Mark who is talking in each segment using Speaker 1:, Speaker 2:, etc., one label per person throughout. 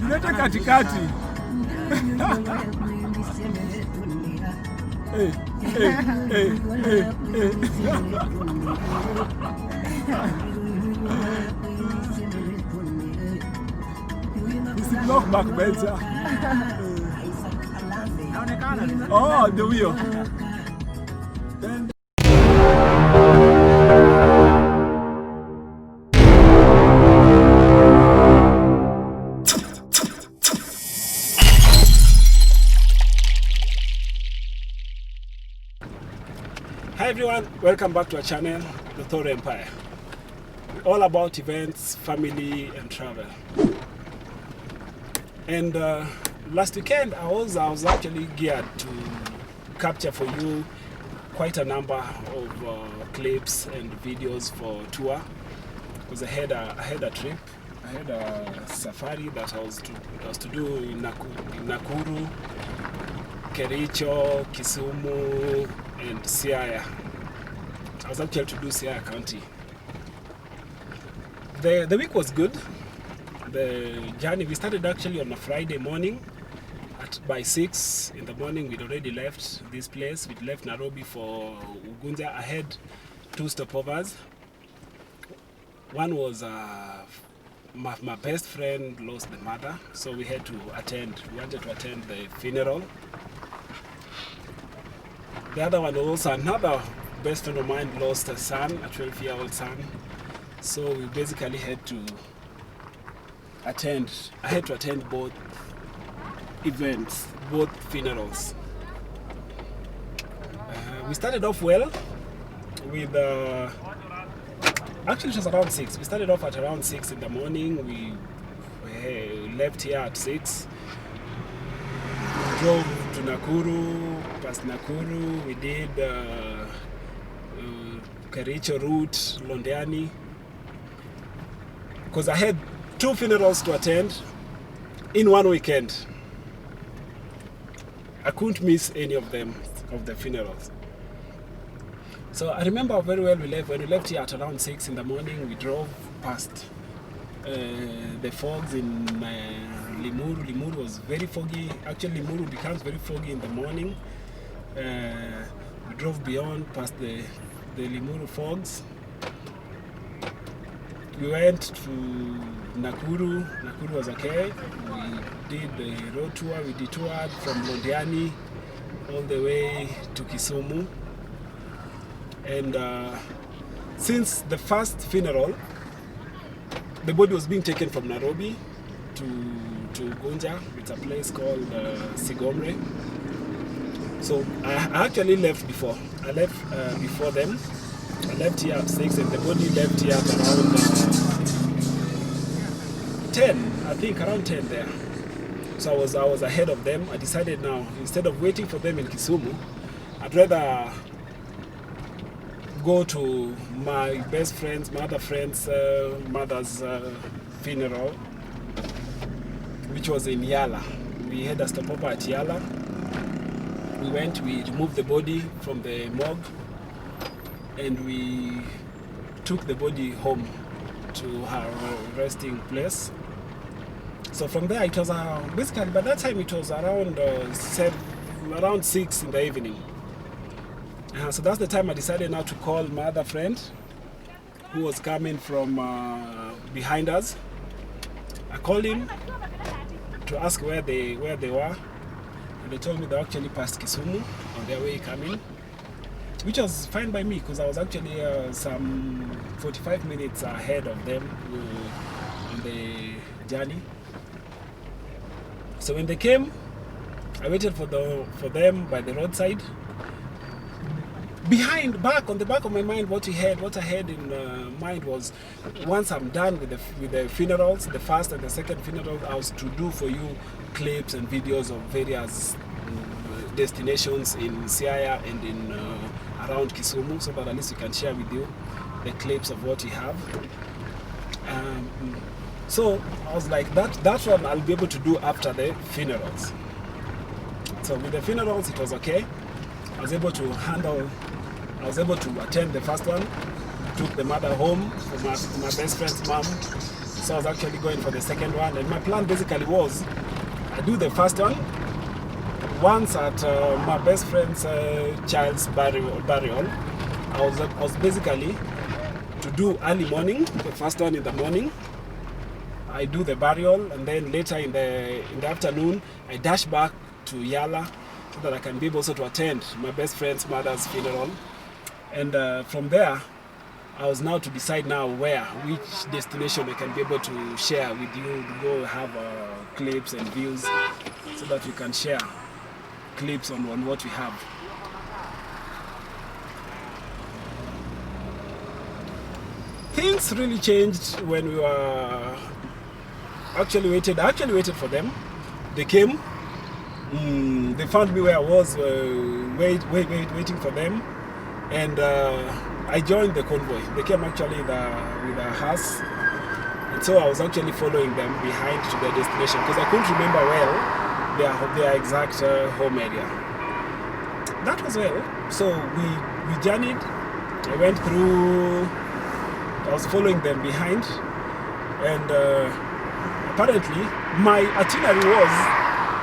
Speaker 1: Jilete katikati. Hey. Usimlock back benza. Oh, ndio hiyo. Hi everyone, welcome back to our channel, The Thor Empire. We're all about events, family and travel. And last weekend I was actually geared to capture for you quite a number of clips and videos for tour, because I had a trip. I had a safari that I was to do in Nakuru, Kericho, Kisumu and Siaya. I was actually to do Siaya County. The week was good. The journey, we started actually on a Friday morning. By 6 in the morning we'd already left this place. We'd left Nairobi for Ugunja. I had 2 stopovers. One was my best friend lost the mother, so we had to attend. We wanted to attend the funeral. The other one was also another best friend of mine lost a son, a 12-year-old son. So we basically had to attend. I had to attend both events, both funerals. We started off well with actually it was around 6. We started off at around 6 in the morning. We left here at 6. Drove to Nakuru, past Nakuru. We did Kericho route, Londiani, because I had 2 funerals to attend in one weekend. I couldn't miss any of them, of the funerals. So I remember very well when we left here at around 6 in the morning. We drove past the fogs in Limuru. Limuru was very foggy. Actually, Limuru becomes very foggy in the morning. We drove beyond past the Limuru fogs. We went to Nakuru. Nakuru was okay. We did the road tour. We detoured from Londiani all the way to Kisumu. And since the first funeral, the body was being taken from Nairobi to Gunja. It's a place called Sigomre. So I actually left before. I left before them. I left here at 6 and the body left here at around 10, I think around 10 there. So I was ahead of them. I decided now, instead of waiting for them in Kisumu, I'd rather go to my best friend's, my other friend's mother's funeral, which was in Yala. We had a stopover at Yala. We went, we removed the body from the morgue, and we took the body home to her resting place. So from there it was basically, by that time it was around around 6 in the evening. So that's the time I decided now to call my other friend who was coming from behind us. I called him to ask where they were, and they told me they actually passed Kisumu on their way coming, which was fine by me because I was actually some 45 minutes ahead of them on the journey. So when they came, I waited for them by the roadside. On the back of my mind, what I had in mind was, once I'm done with the funerals, the first and the second funeral, I was to do for you clips and videos of various destinations in Siaya and in around Kisumu, so that at least we can share with you the clips of what we have. So I was like, that one I'll be able to do after the funerals. So with the funerals, it was okay. I was able to attend the first one. Took the mother home for my best friend's mom. so I was actually going for the second one. And my plan basically was, I do the first one once at my best friend's child's burial. I was basically to do early morning, the first one in the morning. I do the burial, and then later in the afternoon, I dash back to Yala so that I can be able to attend my best friend's mother's funeral. And from there, I was now to decide now which destination I can be able to share with you, to go have clips and views so that we can share clips on what we have. Things really changed when we were actually waited. I actually waited for them. They came. They found me where I was, waiting for them, and I joined the convoy. They came actually with a hearse, and so I was actually following them behind to their destination because I couldn't remember well their exact home area. That was well. So we journeyed. I went through. I was following them behind, and apparently my itinerary was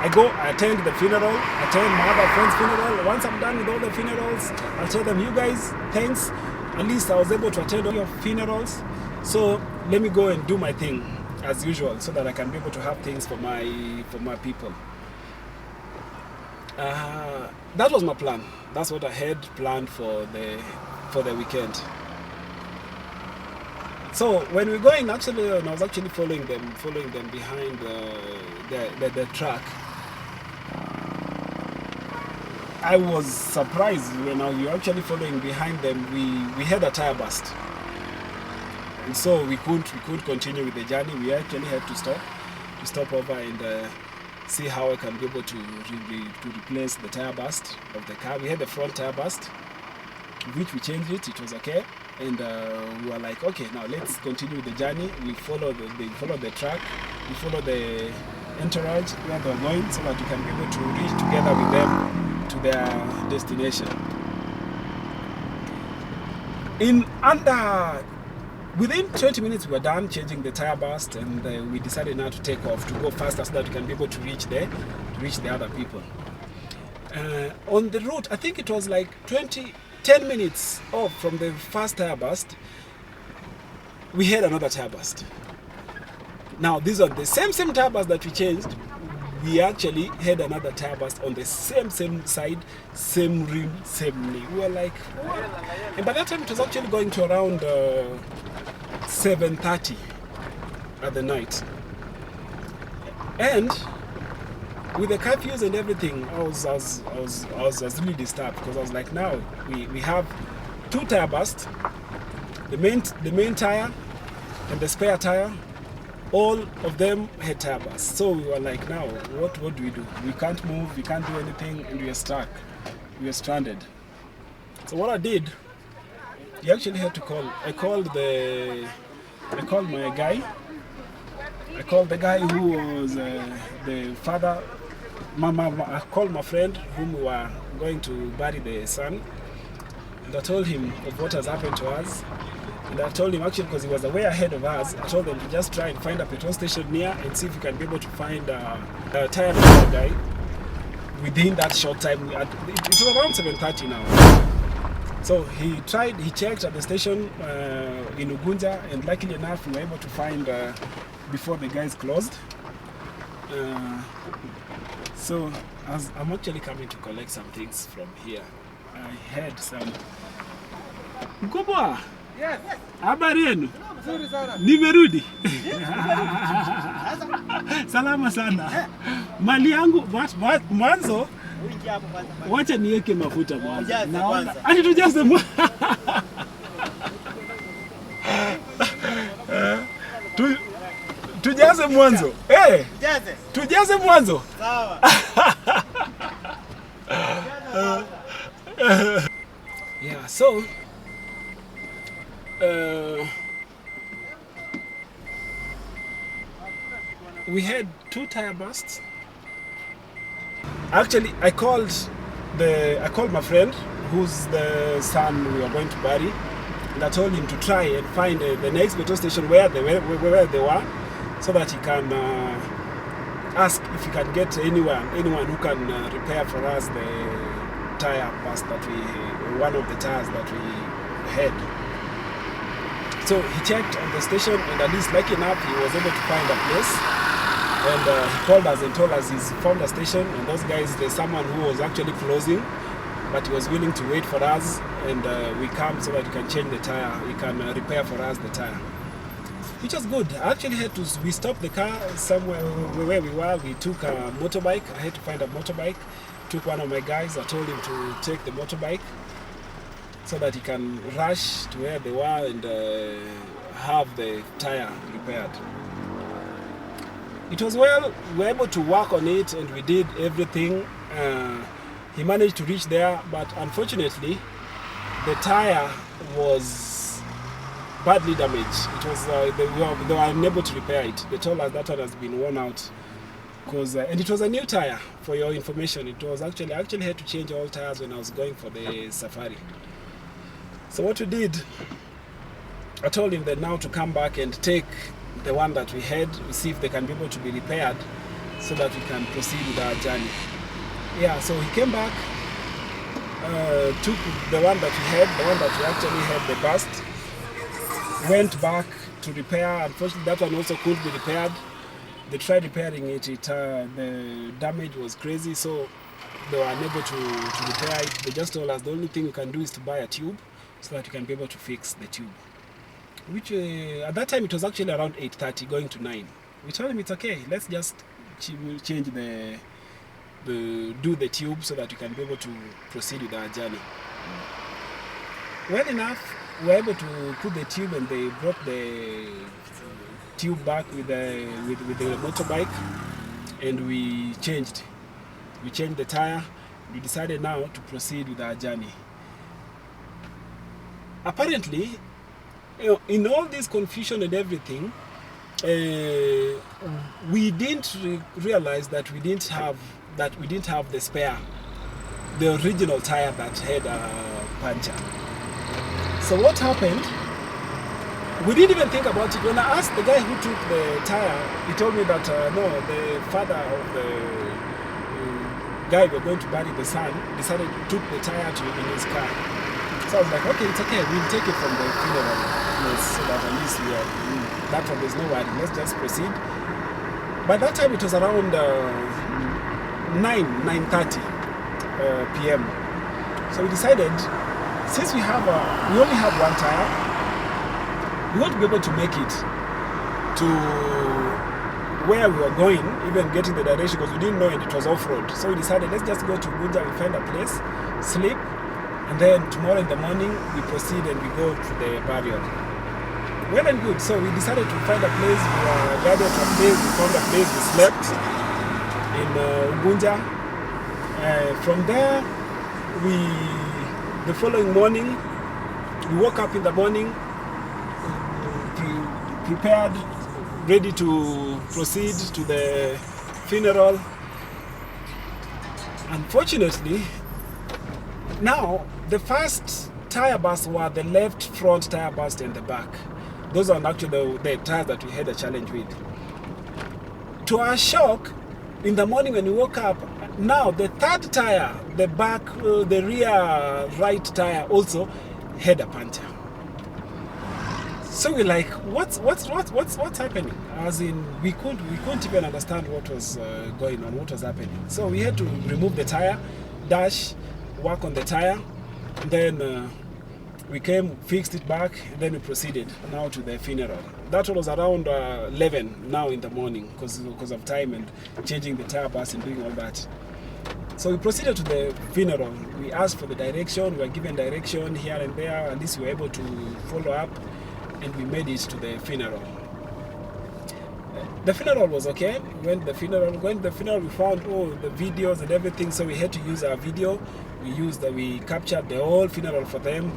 Speaker 1: I attend the funeral, attend my other friend's funeral. Once I'm done with all the funerals, I'll tell them, you guys, thanks. At least I was able to attend all your funerals. So let me go and do my thing as usual so that I can be able to have things for my people. That was my plan. That's what I had planned for the weekend. So when we're going, actually, I was actually following them behind the truck. I was surprised when we were actually following behind them. We had a tire burst, and so we couldn't continue with the journey. We actually had to stop over and see how I can be able to replace the tire burst of the car. We had the front tire burst, which we changed it. It was okay. And we were like, okay, now let's continue with the journey. We follow the track, we follow the entourage where they're going so that we can be able to reach together with them to their destination. Within 20 minutes we were done changing the tire burst, and we decided now to take off, to go faster so that we can be able to reach the other people. On the route, I think it was like 10 minutes off from the first tire burst, we had another tire burst. Now, these are the same tire burst that we changed. We actually had another tire burst on the same side, same rim, same knee. We were like, what? And by that time, it was actually going to around 7:30 at the night. And with the curfews and everything, I was really disturbed because I was like, now we have two tire bursts, the main tire and the spare tire. All of them had tire bursts. So we were like, now what do we do? We can't move, we can't do anything, and we are stuck. We are stranded. So what I did, you actually had to call. I called my guy. I called the guy who was the father. I called my friend whom we were going to bury the son, and I told him of what has happened to us. And I told him, actually, because he was way ahead of us, I told them to just try and find a petrol station near and see if we can be able to find a tire repair guy within that short time. It was around 7:30 now. So he checked at the station in Ugunja, and luckily enough, we were able to find before the guys closed. So as I'm actually coming to collect some things from here, I had some. Mkubwa,
Speaker 2: Yes.
Speaker 1: habari yenu?
Speaker 2: Nzuri sana.
Speaker 1: Nimerudi. Salama sana. Mali yangu mwanzo. Wacha niweke mafuta mwanzo. Naona ati tujaze tujaze mwanzo. Eh. Tujaze mwanzo.
Speaker 2: Sawa.
Speaker 1: Yeah, so we had two tire bursts. Actually, I called my friend, who's the son we are going to bury. And I told him to try and find the next petrol station where they were, so that he can ask if he can get anyone who can repair for us the tire burst one of the tires that we had. So he checked on the station, and at least lucky enough he was able to find a place. And he called us and told us he's found a station, and those guys, there's someone who was actually closing, but he was willing to wait for us, and we come so that he can change the tire, he can repair for us the tire, which was good. I actually we stopped the car somewhere where we were. We took a motorbike. I had to find a motorbike. Took one of my guys. I told him to take the motorbike so that he can rush to where they were and have the tire repaired. It was well. We were able to work on it, and we did everything. He managed to reach there, but unfortunately the tire was badly damaged. It was they were unable to repair it. They told us that one has been worn out, and it was a new tire. For your information, it was actually I actually had to change all tires when I was going for the safari. So what we did, I told him that now to come back and take the one that we had, see if they can be able to be repaired, so that we can proceed with our journey. Yeah, so he came back, took the one that we had, the one that we actually had the burst, went back to repair. Unfortunately, that one also couldn't be repaired. They tried repairing it. The damage was crazy, so they were unable to repair it. They just told us the only thing we can do is to buy a tube, so that we can be able to fix the tube. Which at that time it was actually around 8:30, going to 9. We told him it's okay. Let's just change do the tube so that we can be able to proceed with our journey. Well enough, we were able to put the tube, and they brought the tube back with the motorbike, and we changed the tire. We decided now to proceed with our journey. Apparently, in all this confusion and everything, we didn't realize that we didn't have the spare, the original tire that had a puncture. So what happened? We didn't even think about it. When I asked the guy who took the tire, he told me that no, the father of the guy we were going to bury, the son, took the tire in his car. So I was like, okay, it's okay. We'll take it from the funeral place, so that at least that one, there's no worry. Let's just proceed. By that time, it was around 9:30 p.m. So we decided, since we only have one tire, we want to be able to make it to where we were going, even getting the direction, because we didn't know, and it was off-road. So we decided, let's just go to Gunja, we find a place, sleep, and then tomorrow in the morning we proceed and we go to the burial. Well and good. So we decided to find a place. We were guided to a place. We found a place. We slept in Gunja. From there, the following morning, we woke up in the morning, prepared, ready to proceed to the funeral. Unfortunately, now the first tire burst were the left front tire burst and the back. Those are actually the tires that we had a challenge with. To our shock, in the morning when we woke up, now the third tire, the back, the rear right tire also had a puncture. So we're like, what's happening? As in, we couldn't even understand what was going on, what was happening. So we had to remove the tire, dash, work on the tire, and then we came, fixed it back, and then we proceeded now to the funeral. That was around 11 now in the morning because of time and changing the tire bus and doing all that. So we proceeded to the funeral. We asked for the direction, we were given direction here and there, at least we were able to follow up, and we made it to the funeral. The funeral was okay. When the funeral, we found the videos and everything, so we had to use our video. We captured the whole funeral for them,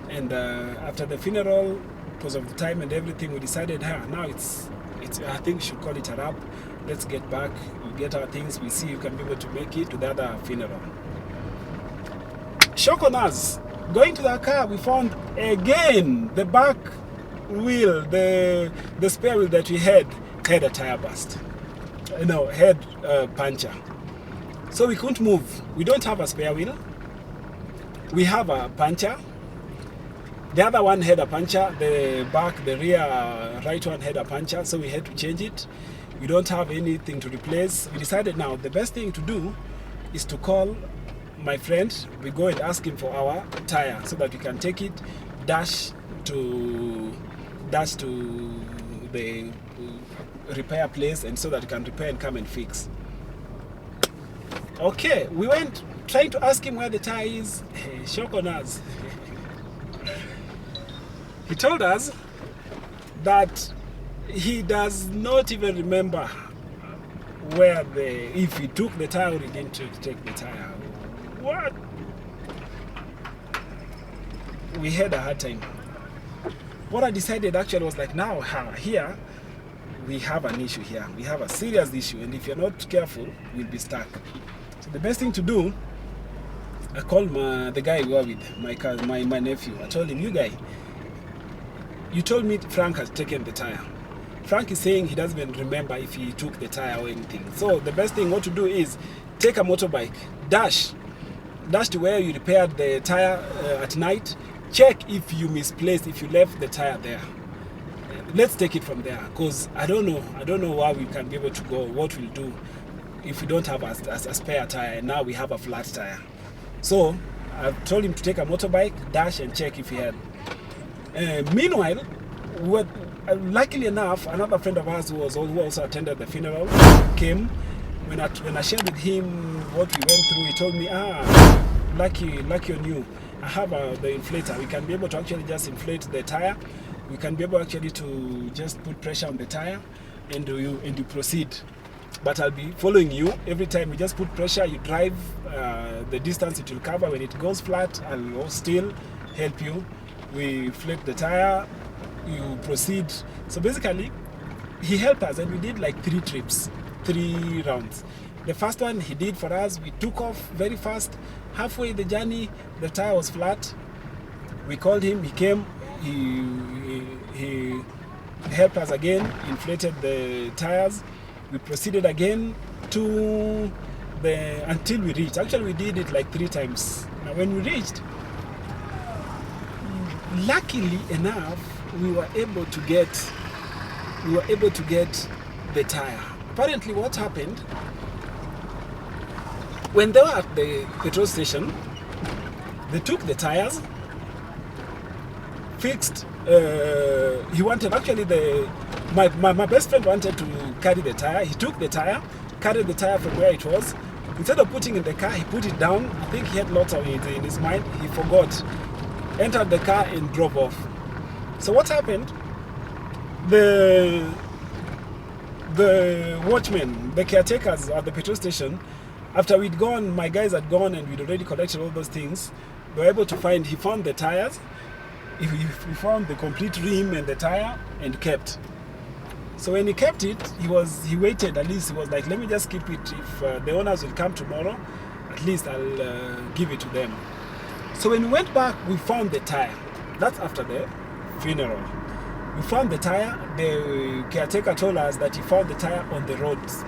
Speaker 1: and after the funeral, because of the time and everything, we decided, now it's I think we should call it a wrap. Let's get back, we get our things, we see you can be able to make it to the other funeral. Shock on us. Going to the car, we found again the back wheel, the spare wheel that we had a tire burst. No, had a puncture. So we couldn't move. We don't have a spare wheel. We have a puncture. The other one had a puncture. The rear right one had a puncture, so we had to change it. We don't have anything to replace. We decided now the best thing to do is to call my friend. We go and ask him for our tire so that we can take it, dash to the repair place, and so that we can repair and come and fix. Okay, we went trying to ask him where the tire is. Shock on us. He told us that he does not even remember if he took the tire or he didn't take the tire. What? We had a hard time. What I decided actually was like, now here we have an issue here. We have a serious issue, and if you're not careful, we'll be stuck. So the best thing to do, I called the guy we were with, my nephew. I told him, you told me Frank has taken the tire. Frank is saying he doesn't even remember if he took the tire or anything. So the best thing what to do is take a motorbike, dash to where you repaired the tire at night, check if you misplaced, if you left the tire there. Let's take it from there, because I don't know why we can be able to go, what we'll do if we don't have a spare tire, and now we have a flat tire. So I told him to take a motorbike, dash and check if he had. Meanwhile, luckily enough, another friend of ours who also attended the funeral came. When I shared with him what we went through, he told me, lucky on you, I have the inflator. We can be able to actually just inflate the tire. We can be able actually to just put pressure on the tire and you proceed. But I'll be following you every time. You just put pressure, you drive the distance it will cover. When it goes flat, I'll still help you. We inflate the tire, you proceed. So basically, he helped us, and we did like 3 rounds. The first one he did for us, we took off very fast. Halfway the journey, the tire was flat. We called him, he came, he helped us again, inflated the tires. We proceeded again until we reached. Actually, we did it like 3 times. Now, when we reached, luckily enough, we were able to get the tire. Apparently, what happened when they were at the petrol station, they took the tires, fixed. He wanted my best friend wanted to carry the tire. He took the tire, carried the tire from where it was. Instead of putting in the car, he put it down. I think he had lots of it in his mind. He forgot, entered the car and drove off. So what happened? The watchmen, the caretakers at the petrol station, after we'd gone, my guys had gone and we'd already collected all those things, they were able to he found the tires, he found the complete rim and the tire and kept. So when he kept it, he waited. At least he was like, let me just keep it. If the owners will come tomorrow, at least I'll give it to them. So when we went back, we found the tire. That's after the funeral. We found the tire. The caretaker told us that he found the tire on the roads,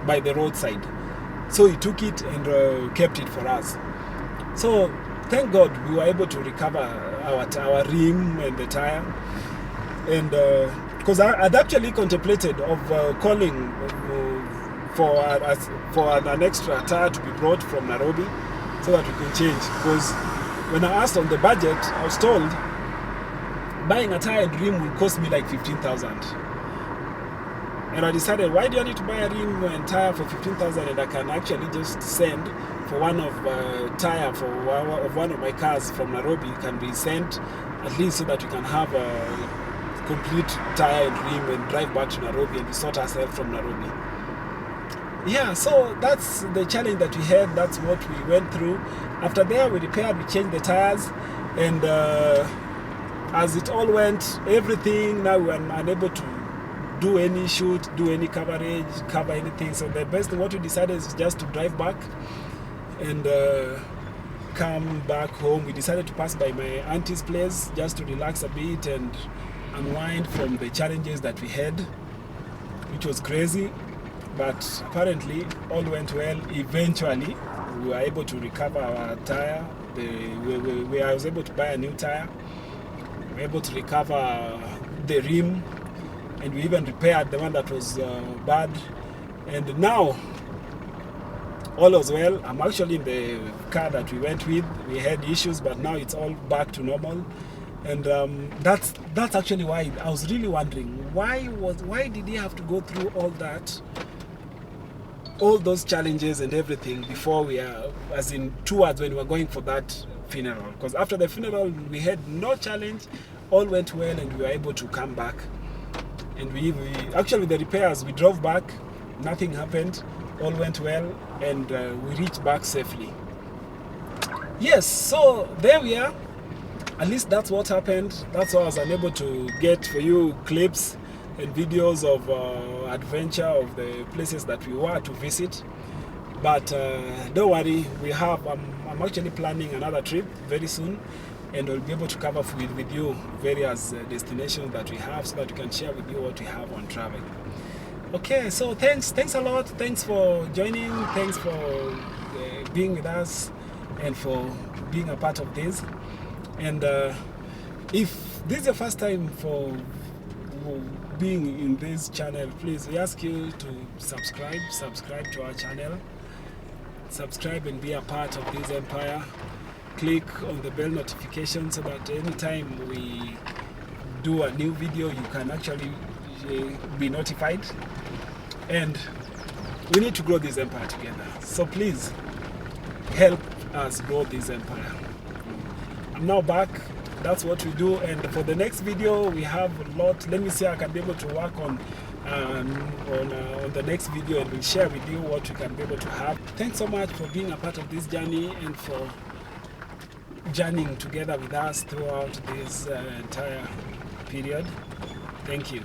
Speaker 1: by the roadside. So he took it and kept it for us. So thank God we were able to recover our rim and the tire. And because I'd actually contemplated of calling for an extra tire to be brought from Nairobi so that we can change. Because when I asked on the budget, I was told buying a tire and rim will cost me like 15,000. And I decided, why do I need to buy a rim and tire for 15,000 and I can actually just send for one of tire for one of my cars from Nairobi can be sent at least so that we can have a complete tire and rim and drive back to Nairobi and we sort ourselves from Nairobi. Yeah, so that's the challenge that we had. That's what we went through. After there, we repaired, we changed the tires, and as it all went, everything, now we are unable to do any shoot, do any coverage, cover anything. So the best thing what we decided is just to drive back and come back home, we decided to pass by my auntie's place just to relax a bit and unwind from the challenges that we had, which was crazy. But apparently all went well. Eventually we were able to recover our tire. I was able to buy a new tire. We were able to recover the rim, and we even repaired the one that was bad. And now all was well. I'm actually in the car that we went with. We had issues, but now it's all back to normal. And that's actually why I was really wondering why did he have to go through all that, all those challenges and everything before we are, as in towards when we were going for that funeral. Because after the funeral we had no challenge, all went well, and we were able to come back. And we actually, with the repairs, we drove back, nothing happened, all went well, and we reached back safely. Yes, so there we are. At least that's what happened. That's why I was unable to get for you clips and videos of adventure of the places that we were to visit. But don't worry, I'm actually planning another trip very soon, and I'll be able to cover with you various destinations that we have, so that we can share with you what we have on travel. Okay, so thanks a lot. Thanks for joining. Thanks for being with us and for being a part of this. And if this is your first time for being in this channel, please, we ask you to subscribe to our channel, subscribe and be a part of this empire. Click on the bell notification so that anytime we do a new video, you can actually be notified. And we need to grow this empire together, so please help us grow this empire. I'm now back. That's what we do, and for the next video we have a lot. Let me see, I can be able to work on the next video, and we'll share with you what we can be able to have. Thanks so much for being a part of this journey and for journeying together with us throughout this entire period. Thank you.